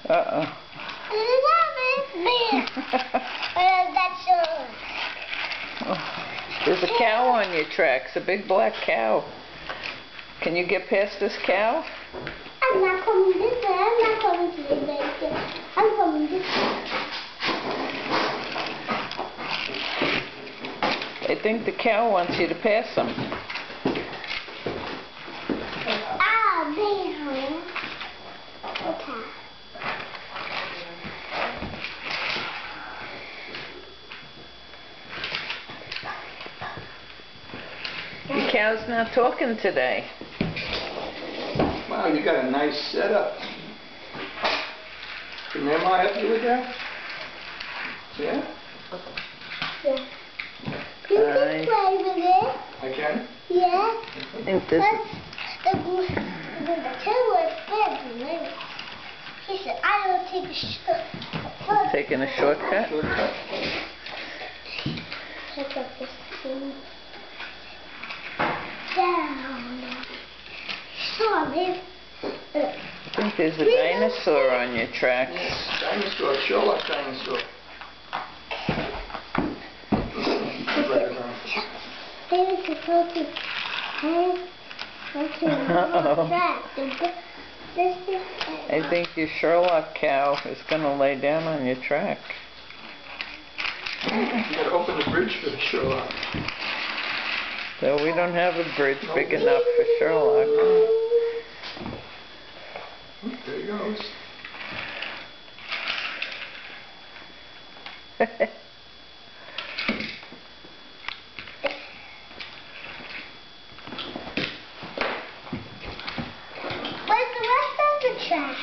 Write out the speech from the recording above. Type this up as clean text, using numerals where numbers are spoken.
Uh-oh. There's a cow on your tracks, a big black cow. Can you get past this cow? I'm not coming this way. I'm not coming to this way. I'm coming this way. I think the cow wants you to pass him. Ah, damn. Okay. The cow's not talking today. Wow, you got a nice setup. Can Grandma help you with that? Yeah? Yeah. You can play with it. I can? Yeah. I think this The tail was bad. He said, I don't take a shortcut. taking a shortcut. Shortcut. Pick up this thing. Down. Sorry. I think there's a dinosaur on your tracks. Yes, dinosaur, Sherlock dinosaur. Maybe to go to I think your Sherlock cow is going to lay down on your track. You gotta open the bridge for the Sherlock. So we don't have a bridge big enough for Sherlock. There he goes. Where's the rest of the track?